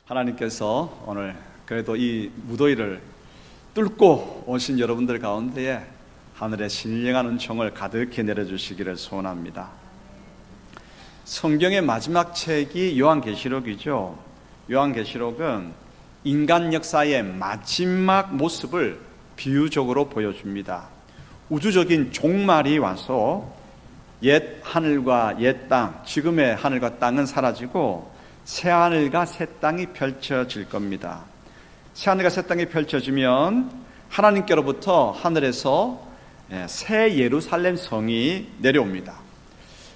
하나님께서 오늘 그래도 이 무더위를 뚫고 오신 여러분들 가운데에 하늘의 신령한 은총을 가득히 내려주시기를 소원합니다. 성경의 마지막 책이 요한계시록이죠. 요한계시록은 인간 역사의 마지막 모습을 비유적으로 보여줍니다. 우주적인 종말이 와서 옛 하늘과 옛 땅, 지금의 하늘과 땅은 사라지고 새 하늘과 새 땅이 펼쳐질 겁니다. 새 하늘과 새 땅이 펼쳐지면 하나님께로부터 하늘에서 새 예루살렘 성이 내려옵니다.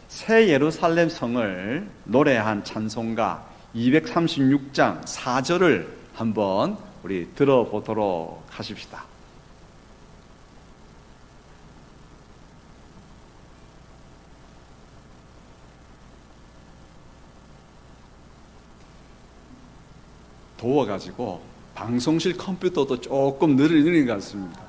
새 예루살렘 성을 노래한 찬송가 236장 4절을 한번 우리 들어보도록 하십시다. 더워가지고 방송실 컴퓨터도 조금 느린 것 같습니다.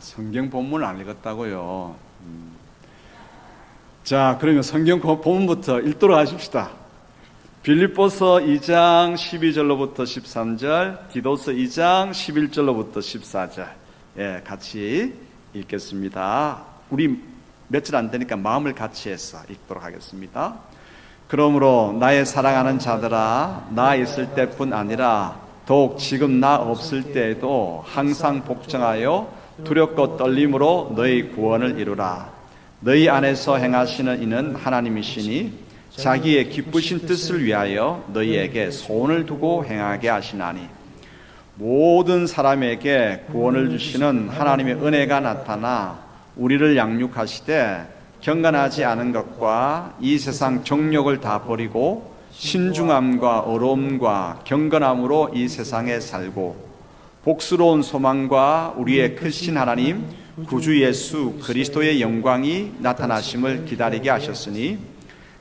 성경 본문을 안 읽었다고요. 자, 그러면 성경 본문부터 읽도록 하십시다. 빌립보서 2장 12절로부터 13절, 디도서 2장 11절로부터 14절, 같이 읽겠습니다. 우리 며칠 안 되니까 마음을 같이 해서 읽도록 하겠습니다. 그러므로 나의 사랑하는 자들아, 나 있을 때뿐 아니라 더욱 지금 나 없을 때에도 항상 복종하여 두렵고 떨림으로 너희 구원을 이루라. 너희 안에서 행하시는 이는 하나님이시니 자기의 기쁘신 뜻을 위하여 너희에게 소원을 두고 행하게 하시나니, 모든 사람에게 구원을 주시는 하나님의 은혜가 나타나 우리를 양육하시되 경건하지 않은 것과 이 세상 정욕을 다 버리고 신중함과 어려움과 경건함으로 이 세상에 살고 복스러운 소망과 우리의 크신 하나님 구주 예수 그리스도의 영광이 나타나심을 기다리게 하셨으니,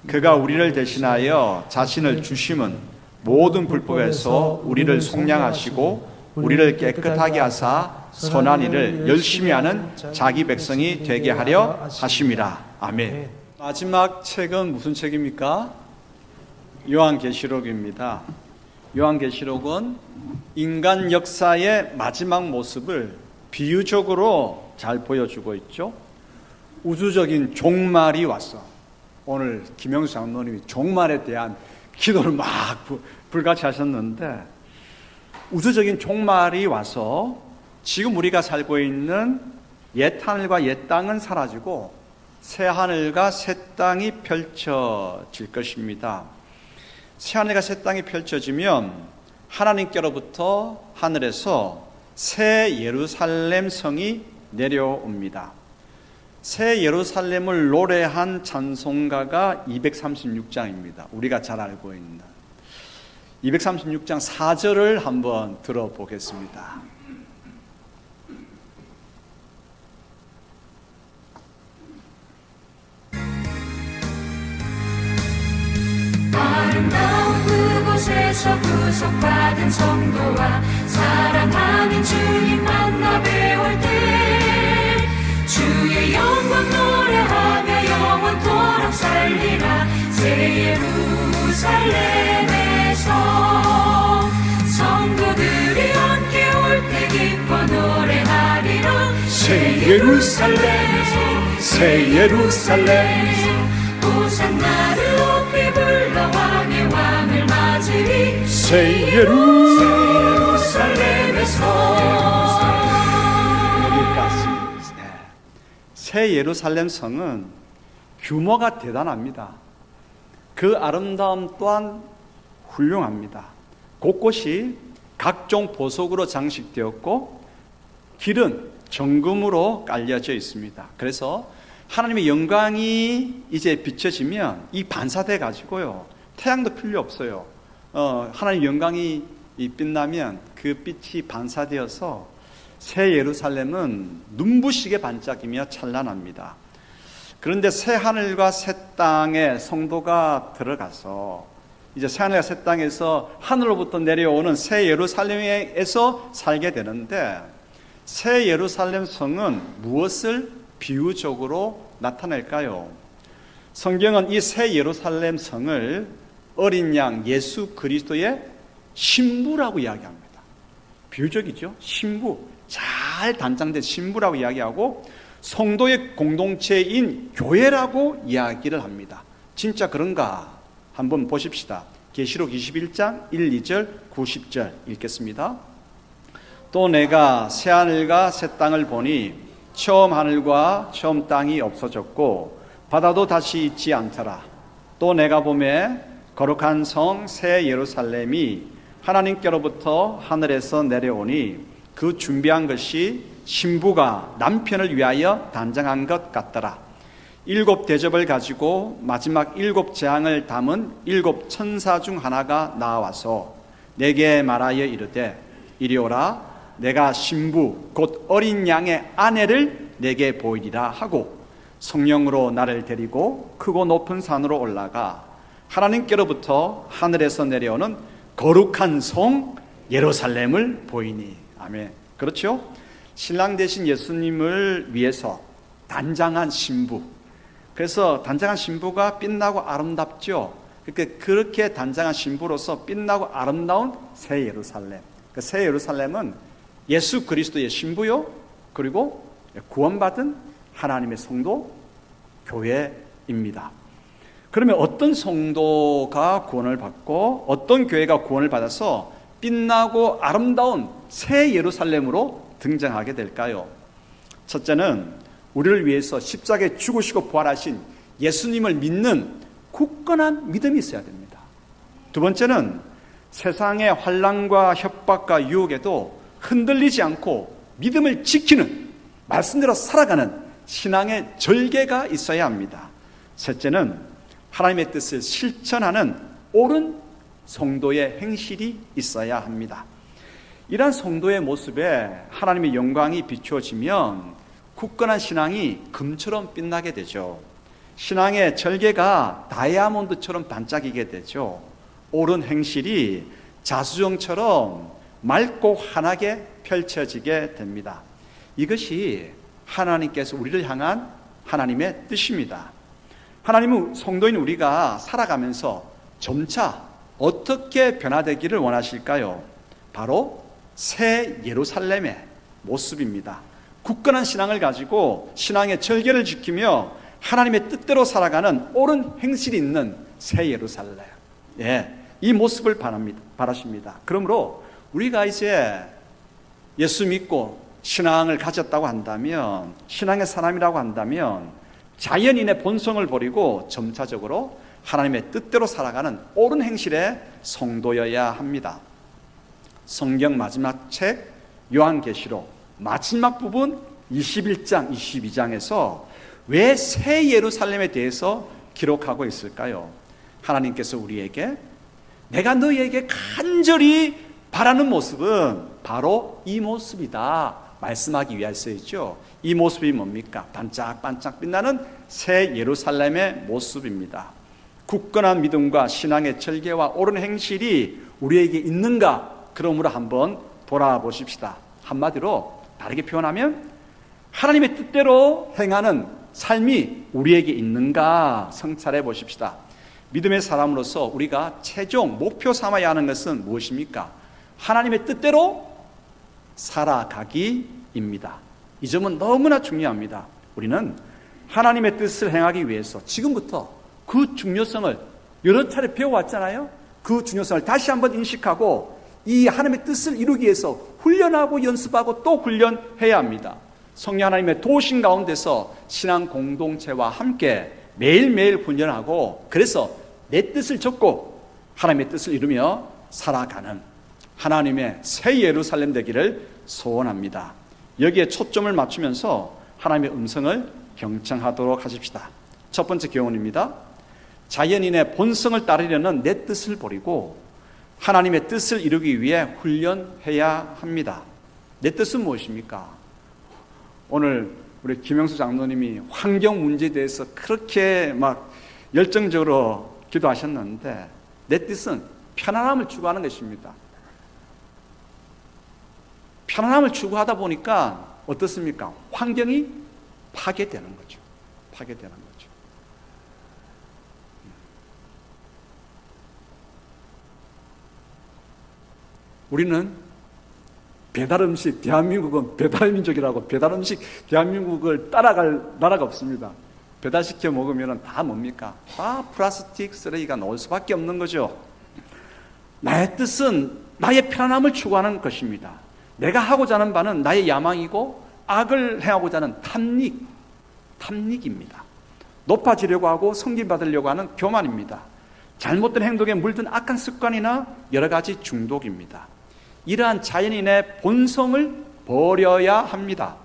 그가 우리를 대신하여 자신을 주심은 모든 불법에서 우리를 속량하시고 우리를 깨끗하게 하사 선한 일을 열심히 하는 자기 백성이 되게 하려 하심이라. 아멘. 마지막 책은 무슨 책입니까? 요한계시록입니다. 요한계시록은 인간 역사의 마지막 모습을 비유적으로 잘 보여주고 있죠. 우주적인 종말이 왔어. 오늘 김영수 장로님이 종말에 대한 기도를 막 불같이 하셨는데, 우주적인 종말이 와서 지금 우리가 살고 있는 옛 하늘과 옛 땅은 사라지고 새 하늘과 새 땅이 펼쳐질 것입니다. 새 하늘과 새 땅이 펼쳐지면 하나님께로부터 하늘에서 새 예루살렘 성이 내려옵니다. 새 예루살렘을 노래한 찬송가가 236장입니다. 우리가 잘 알고 있는 236장 4절을 한번 들어보겠습니다. 아름다운 그곳에서 구속받은 성도와 사랑하는 주님 만나 배울 때 주의 영광 노래하며 영원토록 살리라. 새 예루살렘에서 성도들이 함께 올 때 기뻐 노래하리라. 새 예루살렘에서, 새 예루살렘에서 호산나를 높이 불러 왕의 왕을 맞으리. 새 예루살렘에서. 새 예루살렘 성은 규모가 대단합니다. 그 아름다움 또한 훌륭합니다. 곳곳이 각종 보석으로 장식되었고 길은 정금으로 깔려져 있습니다. 그래서 하나님의 영광이 이제 비춰지면 이 반사돼 가지고요, 태양도 필요 없어요. 하나님의 영광이 빛나면 그 빛이 반사되어서 새 예루살렘은 눈부시게 반짝이며 찬란합니다. 그런데 새 하늘과 새 땅에 성도가 들어가서 이제 새하늘과 새 땅에서 하늘로부터 내려오는 새 예루살렘에서 살게 되는데, 새 예루살렘 성은 무엇을 비유적으로 나타낼까요? 성경은 이 새 예루살렘 성을 어린 양 예수 그리스도의 신부라고 이야기합니다. 비유적이죠. 신부, 잘 단장된 신부라고 이야기하고 성도의 공동체인 교회라고 이야기를 합니다. 진짜 그런가? 한번 보십시다. 계시록 21장 1, 2절, 9, 10절 읽겠습니다. 또 내가 새 하늘과 새 땅을 보니 처음 하늘과 처음 땅이 없어졌고 바다도 다시 있지 않더라. 또 내가 보매 거룩한 성 새 예루살렘이 하나님께로부터 하늘에서 내려오니 그 준비한 것이 신부가 남편을 위하여 단장한 것 같더라. 7 대접을 가지고 마지막 7 재앙을 담은 7 천사 중 하나가 나와서 내게 말하여 이르되 이리 오라. 내가 신부 곧 어린 양의 아내를 내게 보이리라 하고 성령으로 나를 데리고 크고 높은 산으로 올라가 하나님께로부터 하늘에서 내려오는 거룩한 성 예루살렘을 보이니. 아멘. 그렇죠? 신랑 되신 예수님을 위해서 단장한 신부. 그래서 단장한 신부가 빛나고 아름답죠. 그렇게 단장한 신부로서 빛나고 아름다운 새 예루살렘. 그 새 예루살렘은 예수 그리스도의 신부요, 그리고 구원받은 하나님의 성도 교회입니다. 그러면 어떤 성도가 구원을 받고 어떤 교회가 구원을 받아서 빛나고 아름다운 새 예루살렘으로 등장하게 될까요? 첫째는 우리를 위해서 십자가에 죽으시고 부활하신 예수님을 믿는 굳건한 믿음이 있어야 됩니다. 두 번째는 세상의 환난과 협박과 유혹에도 흔들리지 않고 믿음을 지키는, 말씀대로 살아가는 신앙의 절개가 있어야 합니다. 셋째는 하나님의 뜻을 실천하는 옳은 성도의 행실이 있어야 합니다. 이러한 성도의 모습에 하나님의 영광이 비추어지면 굳건한 신앙이 금처럼 빛나게 되죠. 신앙의 절개가 다이아몬드처럼 반짝이게 되죠. 옳은 행실이 자수정처럼 맑고 환하게 펼쳐지게 됩니다. 이것이 하나님께서 우리를 향한 하나님의 뜻입니다. 하나님은 성도인 우리가 살아가면서 점차 어떻게 변화되기를 원하실까요? 바로 새 예루살렘의 모습입니다. 굳건한 신앙을 가지고 신앙의 절개를 지키며 하나님의 뜻대로 살아가는 옳은 행실이 있는 새 예루살렘. 예, 이 모습을 바라십니다. 그러므로 우리가 이제 예수 믿고 신앙을 가졌다고 한다면, 신앙의 사람이라고 한다면 자연인의 본성을 버리고 점차적으로 하나님의 뜻대로 살아가는 옳은 행실의 성도여야 합니다. 성경 마지막 책 요한계시록 마지막 부분 21장, 22장에서 왜 새 예루살렘에 대해서 기록하고 있을까요? 하나님께서 우리에게 내가 너희에게 간절히 바라는 모습은 바로 이 모습이다 말씀하기 위해서이죠. 이 모습이 뭡니까? 반짝반짝 빛나는 새 예루살렘의 모습입니다. 굳건한 믿음과 신앙의 절개와 옳은 행실이 우리에게 있는가? 그러므로 한번 돌아보십시다. 한마디로 다르게 표현하면 하나님의 뜻대로 행하는 삶이 우리에게 있는가 성찰해 보십시다. 믿음의 사람으로서 우리가 최종 목표 삼아야 하는 것은 무엇입니까? 하나님의 뜻대로 살아가기입니다. 이 점은 너무나 중요합니다. 우리는 하나님의 뜻을 행하기 위해서 지금부터 그 중요성을 여러 차례 배워왔잖아요. 그 중요성을 다시 한번 인식하고 이 하나님의 뜻을 이루기 위해서 훈련하고 연습하고 또 훈련해야 합니다. 성령 하나님의 도우심 가운데서 신앙 공동체와 함께 매일매일 훈련하고, 그래서 내 뜻을 적고 하나님의 뜻을 이루며 살아가는 하나님의 새 예루살렘 되기를 소원합니다. 여기에 초점을 맞추면서 하나님의 음성을 경청하도록 하십시다. 첫 번째 교훈입니다. 자연인의 본성을 따르려는 내 뜻을 버리고 하나님의 뜻을 이루기 위해 훈련해야 합니다. 내 뜻은 무엇입니까? 오늘 우리 김영수 장로님이 환경 문제에 대해서 그렇게 막 열정적으로 기도하셨는데, 내 뜻은 편안함을 추구하는 것입니다. 편안함을 추구하다 보니까 어떻습니까? 환경이 파괴되는 거죠. 파괴되는 거죠. 우리는 배달음식, 대한민국은 배달민족이라고 배달음식 대한민국을 따라갈 나라가 없습니다. 배달시켜 먹으면 다 뭡니까? 다 플라스틱 쓰레기가 나올 수밖에 없는 거죠. 나의 뜻은 나의 편안함을 추구하는 것입니다. 내가 하고자 하는 바는 나의 야망이고 악을 행하고자 하는 탐닉입니다. 높아지려고 하고 성김받으려고 하는 교만입니다. 잘못된 행동에 물든 악한 습관이나 여러 가지 중독입니다. 이러한 자연인의 본성을 버려야 합니다.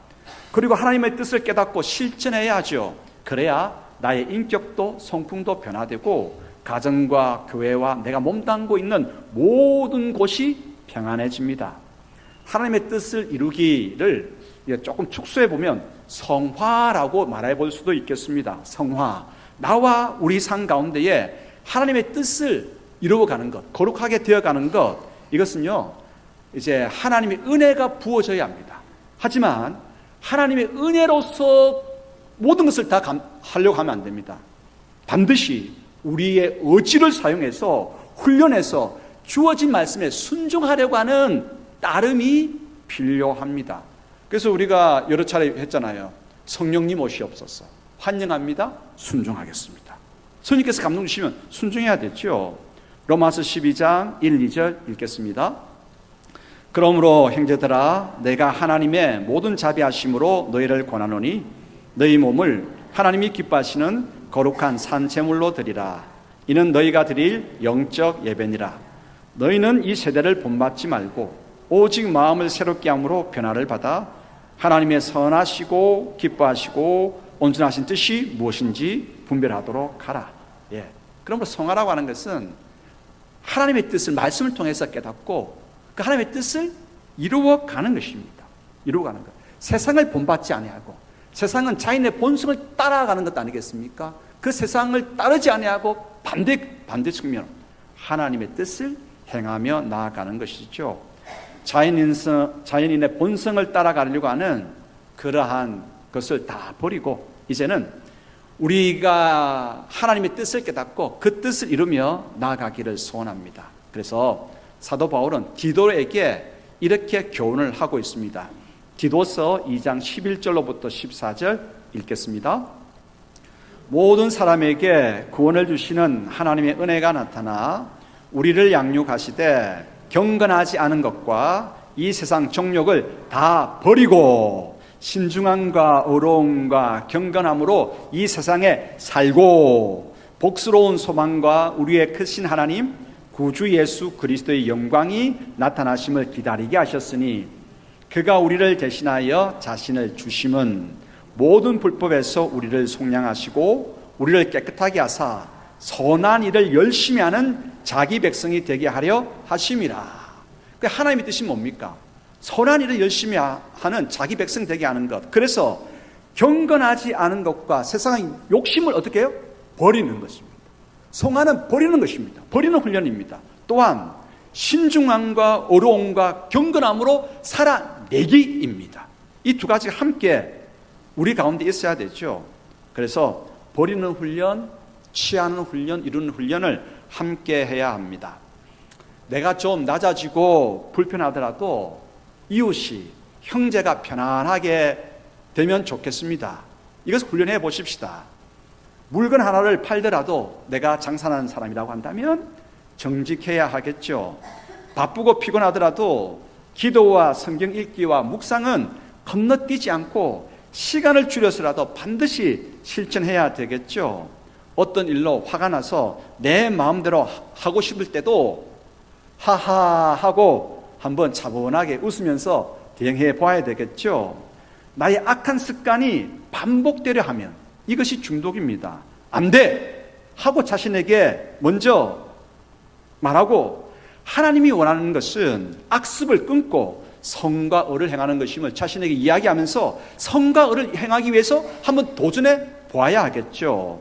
그리고 하나님의 뜻을 깨닫고 실천해야 하죠. 그래야 나의 인격도 성품도 변화되고 가정과 교회와 내가 몸담고 있는 모든 곳이 평안해집니다. 하나님의 뜻을 이루기를 조금 축소해 보면 성화라고 말해 볼 수도 있겠습니다. 성화. 나와 우리 삶 가운데에 하나님의 뜻을 이루어가는 것, 거룩하게 되어가는 것, 이것은요, 이제 하나님의 은혜가 부어져야 합니다. 하지만 하나님의 은혜로서 모든 것을 다 하려고 하면 안 됩니다. 반드시 우리의 의지를 사용해서 훈련해서 주어진 말씀에 순종하려고 하는 따름이 필요합니다. 그래서 우리가 여러 차례 했잖아요. 성령님 오시옵소서. 환영합니다. 순종하겠습니다. 성령께서 감동 주시면 순종해야 되죠. 로마서 12장 1, 2절 읽겠습니다. 그러므로 형제들아 내가 하나님의 모든 자비하심으로 너희를 권하노니 너희 몸을 하나님이 기뻐하시는 거룩한 산 제물로 드리라. 이는 너희가 드릴 영적 예배니라. 너희는 이 세대를 본받지 말고 오직 마음을 새롭게 함으로 변화를 받아 하나님의 선하시고 기뻐하시고 온전하신 뜻이 무엇인지 분별하도록 하라. 예. 그러므로 성화라고 하는 것은 하나님의 뜻을 말씀을 통해서 깨닫고 그 하나님의 뜻을 이루어가는 것입니다. 이루어가는 것. 세상을 본받지 아니하고 세상은 자인의 본성을 따라가는 것 아니겠습니까? 그 세상을 따르지 아니하고 반대 측면 하나님의 뜻을 행하며 나아가는 것이죠. 자연인의 본성을 따라가려고 하는 그러한 것을 다 버리고 이제는 우리가 하나님의 뜻을 깨닫고 그 뜻을 이루며 나아가기를 소원합니다. 그래서 사도 바울은 디도에게 이렇게 교훈을 하고 있습니다. 디도서 2장 11절로부터 14절 읽겠습니다. 모든 사람에게 구원을 주시는 하나님의 은혜가 나타나 우리를 양육하시되 경건하지 않은 것과 이 세상 정욕을 다 버리고 신중함과 의로움과 경건함으로 이 세상에 살고 복스러운 소망과 우리의 크신 하나님 구주 예수 그리스도의 영광이 나타나심을 기다리게 하셨으니 그가 우리를 대신하여 자신을 주심은 모든 불법에서 우리를 속량하시고 우리를 깨끗하게 하사 선한 일을 열심히 하는 자기 백성이 되게 하려 하심이라. 하나님의 뜻이 뭡니까? 선한 일을 열심히 하는 자기 백성 되게 하는 것. 그래서 경건하지 않은 것과 세상의 욕심을 어떻게 해요? 버리는 것입니다. 성화는 버리는 것입니다. 버리는 훈련입니다. 또한 신중함과 어려움과 경건함으로 살아내기입니다. 이 두 가지가 함께 우리 가운데 있어야 되죠. 그래서 버리는 훈련, 취하는 훈련, 이루는 훈련을 함께 해야 합니다. 내가 좀 낮아지고 불편하더라도 이웃이, 형제가 편안하게 되면 좋겠습니다. 이것을 훈련해 보십시다. 물건 하나를 팔더라도 내가 장사하는 사람이라고 한다면 정직해야 하겠죠. 바쁘고 피곤하더라도 기도와 성경 읽기와 묵상은 건너뛰지 않고 시간을 줄여서라도 반드시 실천해야 되겠죠. 어떤 일로 화가 나서 내 마음대로 하고 싶을 때도 하하 하고 한번 차분하게 웃으면서 대응해 봐야 되겠죠. 나의 악한 습관이 반복되려 하면 이것이 중독입니다. 안 돼! 하고 자신에게 먼저 말하고 하나님이 원하는 것은 악습을 끊고 성과 의를 행하는 것임을 자신에게 이야기하면서 성과 의를 행하기 위해서 한번 도전해 보아야 하겠죠.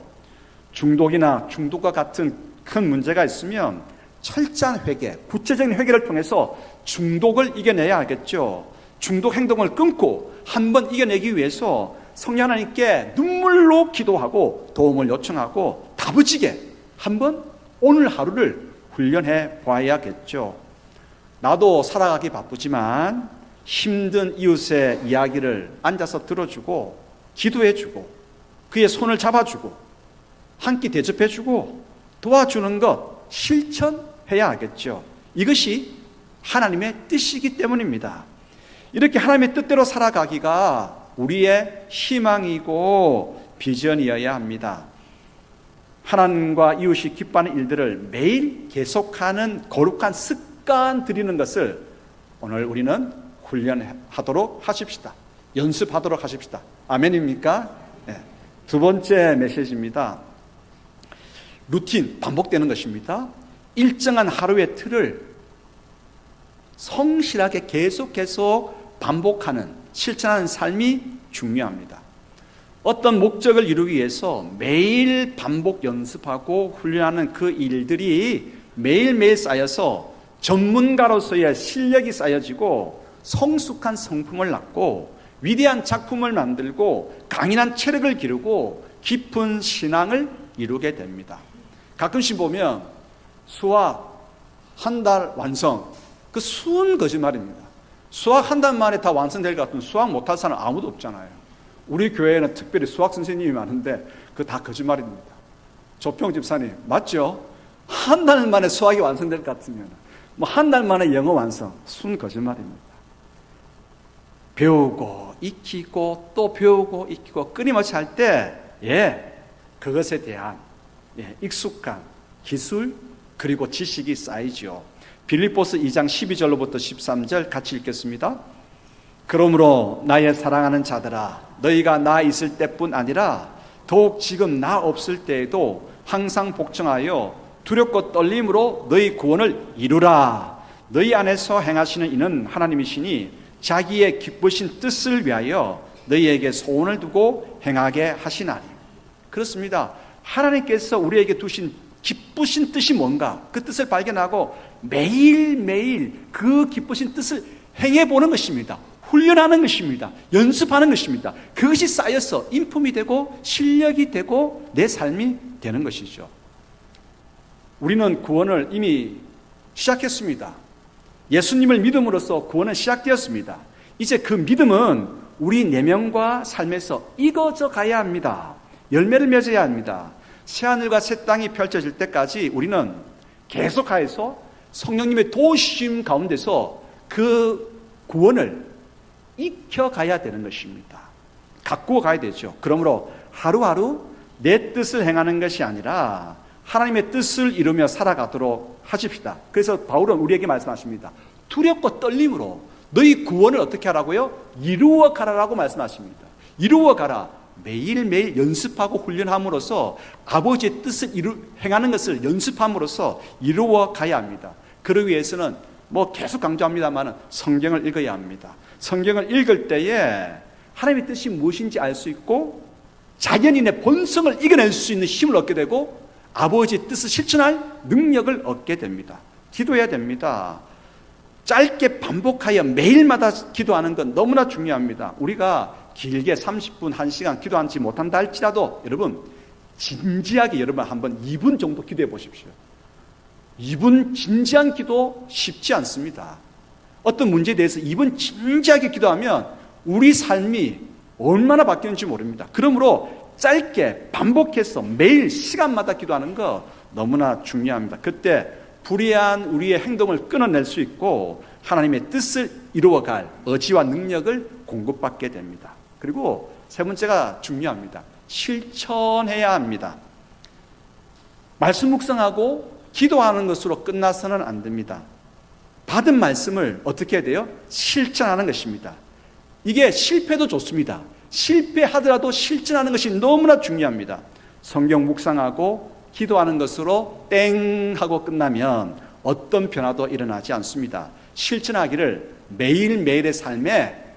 중독이나 중독과 같은 큰 문제가 있으면 철저한 회개, 구체적인 회개를 통해서 중독을 이겨내야 하겠죠. 중독 행동을 끊고 한번 이겨내기 위해서 성령 하나님께 눈물로 기도하고 도움을 요청하고 다부지게 한번 오늘 하루를 훈련해 봐야겠죠. 나도 살아가기 바쁘지만 힘든 이웃의 이야기를 앉아서 들어주고 기도해주고 그의 손을 잡아주고 한 끼 대접해주고 도와주는 것 실천해야 하겠죠. 이것이 하나님의 뜻이기 때문입니다. 이렇게 하나님의 뜻대로 살아가기가 우리의 희망이고 비전이어야 합니다. 하나님과 이웃이 기뻐하는 일들을 매일 계속하는 거룩한 습관 들이는 것을 오늘 우리는 훈련하도록 하십시다. 연습하도록 하십시다. 아멘입니까? 네. 두 번째 메시지입니다. 루틴, 반복되는 것입니다. 일정한 하루의 틀을 성실하게 계속 반복하는, 실천하는 삶이 중요합니다. 어떤 목적을 이루기 위해서 매일 반복 연습하고 훈련하는 그 일들이 매일매일 쌓여서 전문가로서의 실력이 쌓여지고 성숙한 성품을 낳고 위대한 작품을 만들고 강인한 체력을 기르고 깊은 신앙을 이루게 됩니다. 가끔씩 보면 수학 한 달 완성, 그 수은 거짓말입니다. 수학 한 달 만에 다 완성될 것 같으면 수학 못할 사람 아무도 없잖아요. 우리 교회에는 특별히 수학 선생님이 많은데 그거 다 거짓말입니다. 조평 집사님 맞죠? 한 달 만에 수학이 완성될 것 같으면 뭐 한 달 만에 영어 완성, 순 거짓말입니다. 배우고 익히고 또 배우고 익히고 끊임없이 할 때 그것에 대한 익숙한 기술 그리고 지식이 쌓이죠. 빌립보서 2장 12절로부터 13절 같이 읽겠습니다. 그러므로 나의 사랑하는 자들아, 너희가 나 있을 때뿐 아니라 더욱 지금 나 없을 때에도 항상 복종하여 두렵고 떨림으로 너희 구원을 이루라. 너희 안에서 행하시는 이는 하나님이시니 자기의 기쁘신 뜻을 위하여 너희에게 소원을 두고 행하게 하시나니. 그렇습니다. 하나님께서 우리에게 두신 기쁘신 뜻이 뭔가 그 뜻을 발견하고 매일매일 그 기쁘신 뜻을 행해보는 것입니다. 훈련하는 것입니다. 연습하는 것입니다. 그것이 쌓여서 인품이 되고 실력이 되고 내 삶이 되는 것이죠. 우리는 구원을 이미 시작했습니다. 예수님을 믿음으로써 구원은 시작되었습니다. 이제 그 믿음은 우리 내면과 삶에서 익어져 가야 합니다. 열매를 맺어야 합니다. 새하늘과 새 땅이 펼쳐질 때까지 우리는 계속하여서 성령님의 도우심 가운데서 그 구원을 익혀가야 되는 것입니다. 가꾸어 가야 되죠. 그러므로 하루하루 내 뜻을 행하는 것이 아니라 하나님의 뜻을 이루며 살아가도록 하십시다. 그래서 바울은 우리에게 말씀하십니다. 두렵고 떨림으로 너희 구원을 어떻게 하라고요? 이루어 가라라고 말씀하십니다. 이루어 가라. 매일매일 연습하고 훈련함으로써 아버지의 뜻을 행하는 것을 연습함으로써 이루어 가야 합니다. 그러기 위해서는 계속 강조합니다만 성경을 읽어야 합니다. 성경을 읽을 때에 하나님의 뜻이 무엇인지 알 수 있고 자연인의 본성을 이겨낼 수 있는 힘을 얻게 되고 아버지의 뜻을 실천할 능력을 얻게 됩니다. 기도해야 됩니다. 짧게 반복하여 매일마다 기도하는 건 너무나 중요합니다. 우리가 길게 30분, 1시간 기도하지 못한다 할지라도 여러분 진지하게 여러분 한번 2분 정도 기도해 보십시오. 2분 진지한 기도 쉽지 않습니다. 어떤 문제에 대해서 2분 진지하게 기도하면 우리 삶이 얼마나 바뀌는지 모릅니다. 그러므로 짧게 반복해서 매일 시간마다 기도하는 거 너무나 중요합니다. 그때 불의한 우리의 행동을 끊어낼 수 있고 하나님의 뜻을 이루어갈 의지와 능력을 공급받게 됩니다. 그리고 세 번째가 중요합니다. 실천해야 합니다. 말씀 묵상하고 기도하는 것으로 끝나서는 안 됩니다. 받은 말씀을 어떻게 해야 돼요? 실천하는 것입니다. 이게 실패도 좋습니다. 실패하더라도 실천하는 것이 너무나 중요합니다. 성경 묵상하고 기도하는 것으로 땡 하고 끝나면 어떤 변화도 일어나지 않습니다. 실천하기를 매일매일의 삶에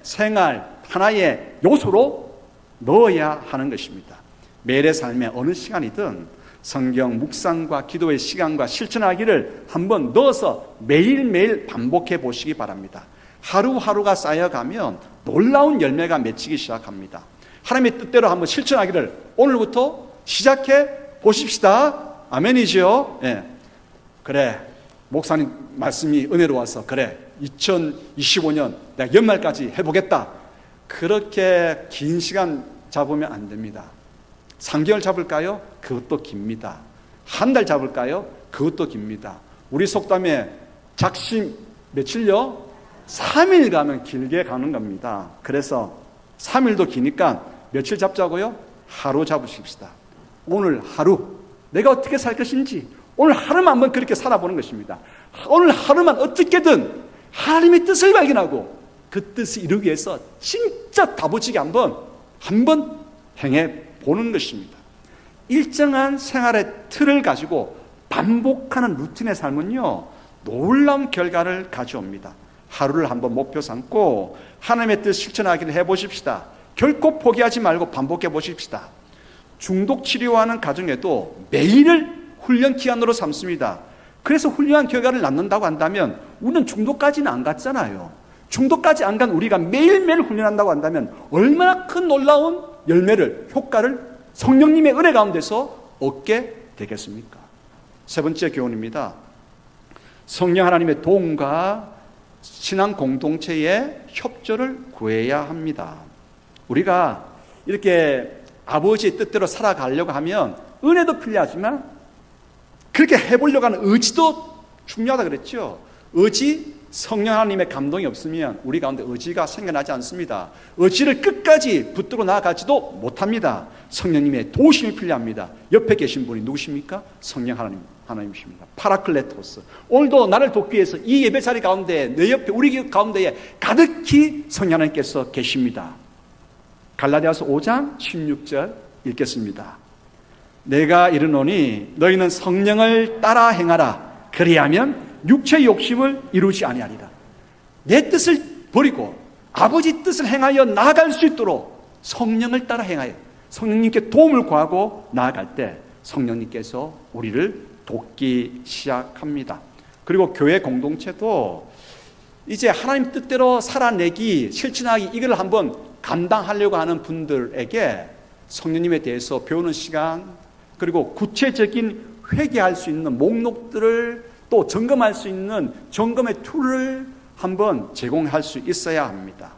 생활 하나의 요소로 넣어야 하는 것입니다. 매일의 삶에 어느 시간이든 성경 묵상과 기도의 시간과 실천하기를 한번 넣어서 매일매일 반복해 보시기 바랍니다. 하루하루가 쌓여가면 놀라운 열매가 맺히기 시작합니다. 하나님의 뜻대로 한번 실천하기를 오늘부터 시작해 보십시다. 아멘이죠? 예. 그래, 목사님 말씀이 은혜로워서 그래 2025년 내가 연말까지 해보겠다. 그렇게 긴 시간 잡으면 안 됩니다. 3개월 잡을까요? 그것도 깁니다. 한 달 잡을까요? 그것도 깁니다. 우리 속담에 작심 며칠요? 3일 가면 길게 가는 겁니다. 그래서 3일도 기니까 며칠 잡자고요? 하루 잡으십시다. 오늘 하루 내가 어떻게 살 것인지 오늘 하루만 한번 그렇게 살아보는 것입니다. 오늘 하루만 어떻게든 하나님의 뜻을 발견하고 그 뜻을 이루기 위해서 진짜 다부지게 한번 행해 보는 것입니다. 일정한 생활의 틀을 가지고 반복하는 루틴의 삶은요, 놀라운 결과를 가져옵니다. 하루를 한번 목표 삼고 하나님의 뜻 실천하기를 해보십시다. 결코 포기하지 말고 반복해 보십시다. 중독 치료하는 가정에도 매일을 훈련 기간으로 삼습니다. 그래서 훌륭한 결과를 낳는다고 한다면 우리는 중독까지는 안 갔잖아요. 중독까지 안 간 우리가 매일매일 훈련한다고 한다면 얼마나 큰 놀라운 열매를, 효과를 성령님의 은혜 가운데서 얻게 되겠습니까? 세 번째 교훈입니다. 성령 하나님의 도움과 신앙 공동체의 협조를 구해야 합니다. 우리가 이렇게 아버지의 뜻대로 살아가려고 하면 은혜도 필요하지만 그렇게 해보려고 하는 의지도 중요하다 그랬죠. 의지, 성령 하나님의 감동이 없으면 우리 가운데 의지가 생겨나지 않습니다. 의지를 끝까지 붙들고 나아가지도 못합니다. 성령님의 도우심이 필요합니다. 옆에 계신 분이 누구십니까? 성령 하나님이십니다. 파라클레토스. 오늘도 나를 돕기 위해서 이 예배 자리 가운데 내 옆에 우리 가운데에 가득히 성령 하나님께서 계십니다. 갈라디아서 5장 16절 읽겠습니다. 내가 이르노니 너희는 성령을 따라 행하라. 그리하면 육체의 욕심을 이루지 아니하리라. 내 뜻을 버리고 아버지 뜻을 행하여 나아갈 수 있도록 성령을 따라 행하여 성령님께 도움을 구하고 나아갈 때 성령님께서 우리를 돕기 시작합니다. 그리고 교회 공동체도 이제 하나님 뜻대로 살아내기, 실천하기, 이걸 한번 감당하려고 하는 분들에게 성령님에 대해서 배우는 시간, 그리고 구체적인 회개할 수 있는 목록들을 또 점검할 수 있는 점검의 툴을 한번 제공할 수 있어야 합니다.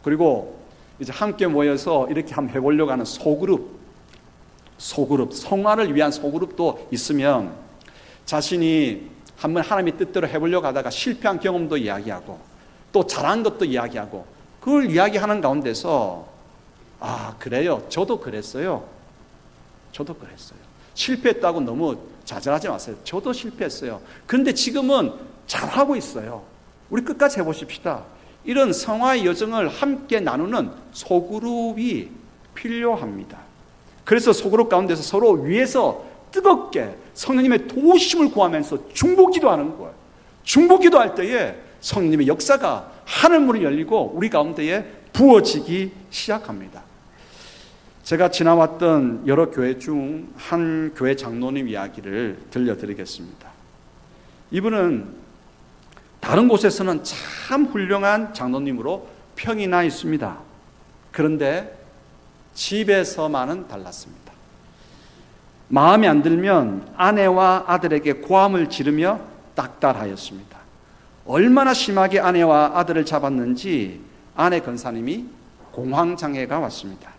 그리고 이제 함께 모여서 이렇게 한번 해보려고 하는 소그룹, 성화를 위한 소그룹도 있으면 자신이 한번 하나님의 뜻대로 해보려고 하다가 실패한 경험도 이야기하고 또 잘한 것도 이야기하고 그걸 이야기하는 가운데서 아, 그래요. 저도 그랬어요. 실패했다고 너무 좌절하지 마세요. 저도 실패했어요. 그런데 지금은 잘하고 있어요. 우리 끝까지 해보십시다. 이런 성화의 여정을 함께 나누는 소그룹이 필요합니다. 그래서 소그룹 가운데서 서로 위에서 뜨겁게 성령님의 도우심을 구하면서 중보기도하는 거예요. 중보기도할 때에 성령님의 역사가 하늘문이 열리고 우리 가운데에 부어지기 시작합니다. 제가 지나왔던 여러 교회 중 한 교회 장로님 이야기를 들려드리겠습니다. 이분은 다른 곳에서는 참 훌륭한 장로님으로 평이 나 있습니다. 그런데 집에서만은 달랐습니다. 마음에 안 들면 아내와 아들에게 고함을 지르며 딱달하였습니다. 얼마나 심하게 아내와 아들을 잡았는지 아내 권사님이 공황장애가 왔습니다.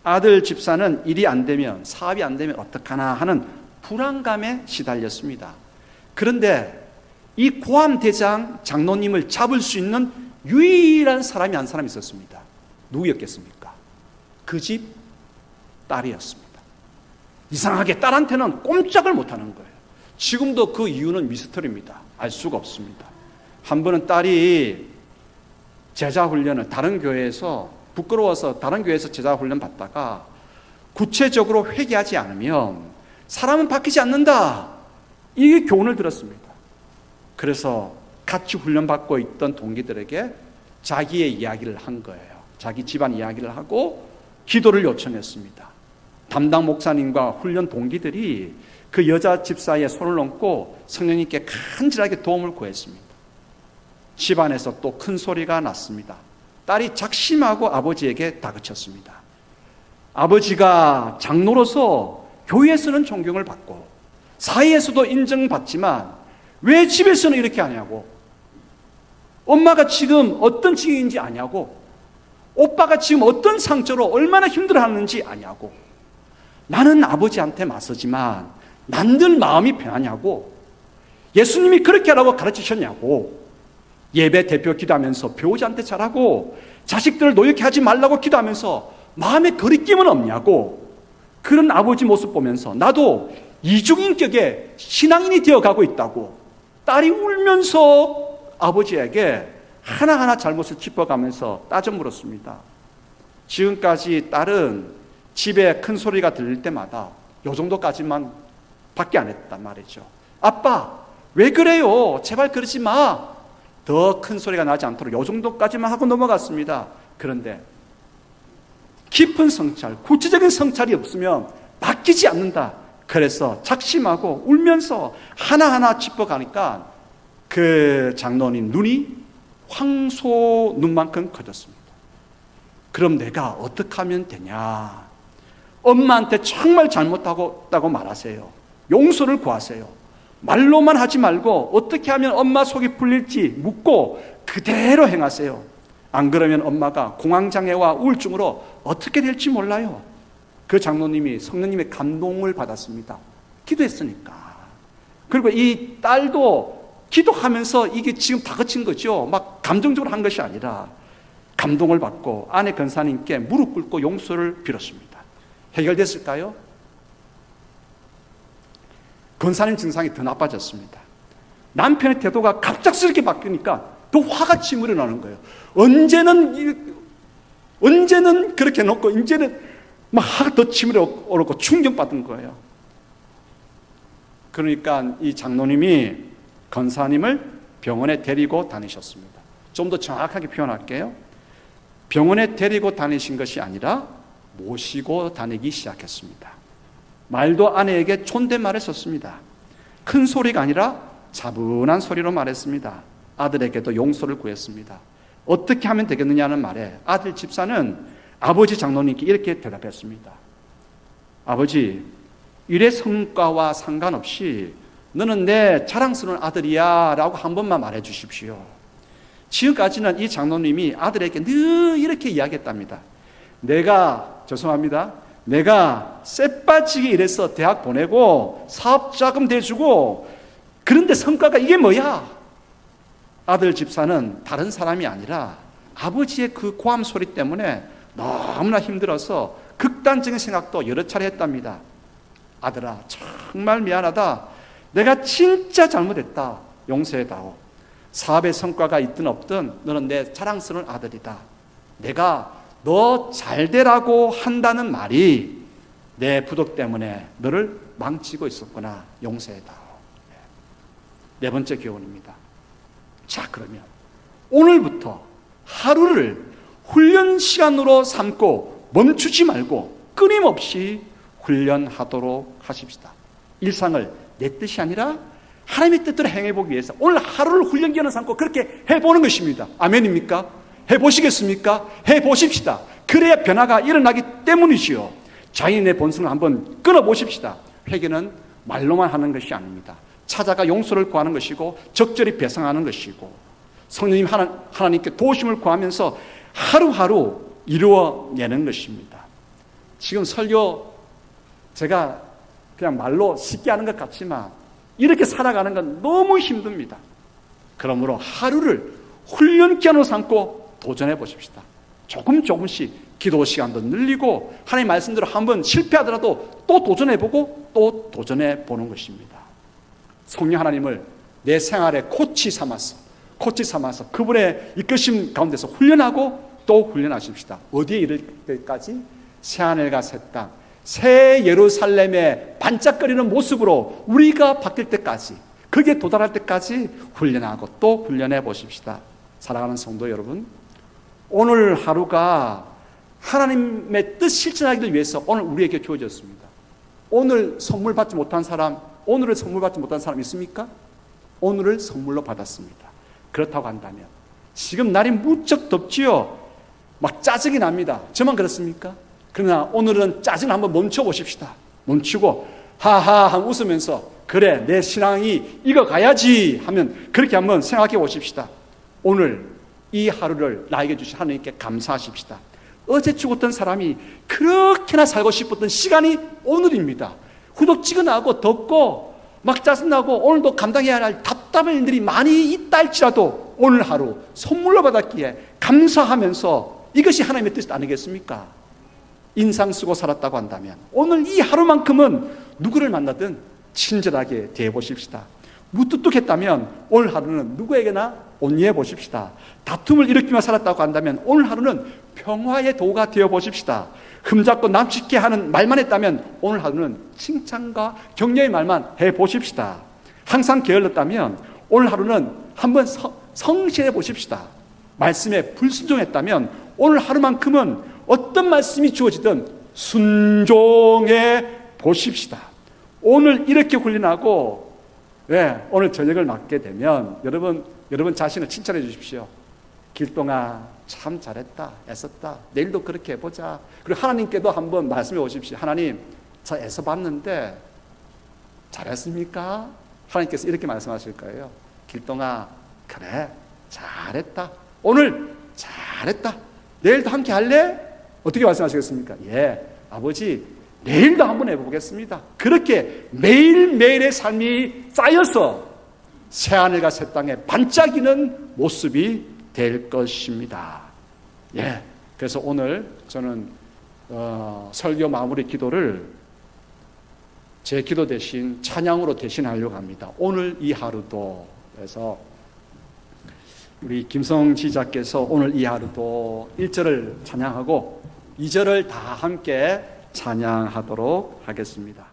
아들 집사는 일이 안 되면, 사업이 안 되면 어떡하나 하는 불안감에 시달렸습니다. 그런데 이 고함대장 장로님을 잡을 수 있는 유일한 사람이 한 사람이 있었습니다. 누구였겠습니까? 그 집 딸이었습니다. 이상하게 딸한테는 꼼짝을 못하는 거예요. 지금도 그 이유는 미스터리입니다. 알 수가 없습니다. 한 번은 딸이 제자 훈련을 다른 교회에서 부끄러워서 다른 교회에서 제자 훈련 받다가 구체적으로 회개하지 않으면 사람은 바뀌지 않는다. 이 교훈을 들었습니다. 그래서 같이 훈련받고 있던 동기들에게 자기의 이야기를 한 거예요. 자기 집안 이야기를 하고 기도를 요청했습니다. 담당 목사님과 훈련 동기들이 그 여자 집사의 손을 얹고 성령님께 간절하게 도움을 구했습니다. 집안에서 또 큰 소리가 났습니다. 딸이 작심하고 아버지에게 다그쳤습니다. 아버지가 장로로서 교회에서는 존경을 받고 사회에서도 인정받지만 왜 집에서는 이렇게 하냐고, 엄마가 지금 어떤 지경인지 아냐고, 오빠가 지금 어떤 상처로 얼마나 힘들어하는지 아냐고, 나는 아버지한테 맞서지만 난들 마음이 편하냐고, 예수님이 그렇게 하라고 가르치셨냐고, 예배 대표 기도하면서 배우자한테 잘하고 자식들을 노역해 하지 말라고 기도하면서 마음에 거리낌은 없냐고, 그런 아버지 모습 보면서 나도 이중인격의 신앙인이 되어가고 있다고 딸이 울면서 아버지에게 하나하나 잘못을 짚어가면서 따져 물었습니다. 지금까지 딸은 집에 큰 소리가 들릴 때마다 요 정도까지만 밖에 안 했단 말이죠. 아빠 왜 그래요? 제발 그러지 마. 더 큰 소리가 나지 않도록 요 정도까지만 하고 넘어갔습니다. 그런데 깊은 성찰, 구체적인 성찰이 없으면 바뀌지 않는다. 그래서 작심하고 울면서 하나하나 짚어가니까 그 장로님 눈이 황소 눈만큼 커졌습니다. 그럼 내가 어떻게 하면 되냐? 엄마한테 정말 잘못하고 말하세요. 용서를 구하세요. 말로만 하지 말고 어떻게 하면 엄마 속이 풀릴지 묻고 그대로 행하세요. 안 그러면 엄마가 공황장애와 우울증으로 어떻게 될지 몰라요. 그 장로님이 성령님의 감동을 받았습니다. 기도했으니까. 그리고 이 딸도 기도하면서 이게 지금 다 그친 거죠. 막 감정적으로 한 것이 아니라 감동을 받고 아내 권사님께 무릎 꿇고 용서를 빌었습니다. 해결됐을까요? 권사님 증상이 더 나빠졌습니다. 남편의 태도가 갑작스럽게 바뀌니까 더 화가 치밀어 나는 거예요. 언제는 그렇게 놓고 이제는 막 화가 더 치밀어 오르고 충격받은 거예요. 그러니까 이 장로님이 권사님을 병원에 데리고 다니셨습니다. 좀 더 정확하게 표현할게요. 병원에 데리고 다니신 것이 아니라 모시고 다니기 시작했습니다. 말도 아내에게 존댓말을 썼습니다. 큰 소리가 아니라 차분한 소리로 말했습니다. 아들에게도 용서를 구했습니다. 어떻게 하면 되겠느냐는 말에 아들 집사는 아버지 장로님께 이렇게 대답했습니다. 아버지, 일의 성과와 상관없이 너는 내 자랑스러운 아들이야 라고 한 번만 말해 주십시오. 지금까지는 이 장로님이 아들에게 늘 이렇게 이야기했답니다. 내가 쎄빠지게 일해서 대학 보내고 사업자금 대주고 그런데 성과가 이게 뭐야? 아들 집사는 다른 사람이 아니라 아버지의 그 고함 소리 때문에 너무나 힘들어서 극단적인 생각도 여러 차례 했답니다. 아들아, 정말 미안하다. 내가 진짜 잘못했다. 용서해다오. 사업의 성과가 있든 없든 너는 내 자랑스러운 아들이다. 내가 너 잘되라고 한다는 말이 내 부덕 때문에 너를 망치고 있었구나. 용서해다오. 네 번째 교훈입니다. 자, 그러면 오늘부터 하루를 훈련 시간으로 삼고 멈추지 말고 끊임없이 훈련하도록 하십시다. 일상을 내 뜻이 아니라 하나님의 뜻대로 행해보기 위해서 오늘 하루를 훈련 기간을 삼고 그렇게 해보는 것입니다. 아멘입니까? 해보시겠습니까? 해보십시다. 그래야 변화가 일어나기 때문이지요. 자인의 본성을 한번 끊어보십시다. 회개는 말로만 하는 것이 아닙니다. 찾아가 용서를 구하는 것이고 적절히 배상하는 것이고 성령님 하나님께 도우심을 구하면서 하루하루 이루어내는 것입니다. 지금 설교 제가 그냥 말로 쉽게 하는 것 같지만 이렇게 살아가는 건 너무 힘듭니다. 그러므로 하루를 훈련 기간으로 삼고 도전해 보십시다. 조금씩 기도 시간도 늘리고 하나님 말씀대로 한번 실패하더라도 또 도전해보고 또 도전해보는 것입니다. 성령 하나님을 내 생활의 코치 삼아서 그분의 이끄심 가운데서 훈련하고 또 훈련하십시다. 어디에 이를 때까지? 새하늘과 새 땅, 새 예루살렘의 반짝거리는 모습으로 우리가 바뀔 때까지, 그게 도달할 때까지 훈련하고 또 훈련해 보십시다. 사랑하는 성도 여러분, 오늘 하루가 하나님의 뜻 실천하기를 위해서 오늘 우리에게 주어졌습니다. 오늘 선물 받지 못한 사람, 오늘을 선물 받지 못한 사람 있습니까? 오늘을 선물로 받았습니다. 그렇다고 한다면 지금 날이 무척 덥지요. 막 짜증이 납니다. 저만 그렇습니까? 그러나 오늘은 짜증을 한번 멈춰 보십시다. 멈추고 하하 웃으면서 그래 내 신앙이 익어가야지 하면 그렇게 한번 생각해 보십시다. 오늘 이 하루를 나에게 주신 하나님께 감사하십시다. 어제 죽었던 사람이 그렇게나 살고 싶었던 시간이 오늘입니다. 후덥지근하고 덥고 막 짜증나고 오늘도 감당해야 할 답답한 일들이 많이 있다 할지라도 오늘 하루 선물로 받았기에 감사하면서 이것이 하나님의 뜻 아니겠습니까? 인상 쓰고 살았다고 한다면 오늘 이 하루만큼은 누구를 만나든 친절하게 대해보십시다. 무뚝뚝했다면 오늘 하루는 누구에게나 온유해 보십시다. 다툼을 일으키며 살았다고 한다면 오늘 하루는 평화의 도가 되어보십시다. 흠잡고 남짓게 하는 말만 했다면 오늘 하루는 칭찬과 격려의 말만 해보십시다. 항상 게을렀다면 오늘 하루는 한번 성실해 보십시다. 말씀에 불순종했다면 오늘 하루만큼은 어떤 말씀이 주어지든 순종해 보십시다. 오늘 이렇게 훈련하고 오늘 저녁을 맞게 되면 여러분 자신을 칭찬해 주십시오. 길동아 참 잘했다, 애썼다, 내일도 그렇게 해보자. 그리고 하나님께도 한번 말씀해 보십시오. 하나님 저 애써봤는데 잘했습니까? 하나님께서 이렇게 말씀하실 거예요. 길동아 그래 잘했다, 오늘 잘했다, 내일도 함께 할래? 어떻게 말씀하시겠습니까? 예 아버지 내일도 한번 해보겠습니다. 그렇게 매일매일의 삶이 쌓여서 새하늘과 새 땅에 반짝이는 모습이 될 것입니다. 예, 그래서 오늘 저는 설교 마무리 기도를 제 기도 대신 찬양으로 대신하려고 합니다. 오늘 이 하루도. 그래서 우리 김성 지자께서 오늘 이 하루도 1절을 찬양하고 2절을 다 함께 찬양하도록 하겠습니다.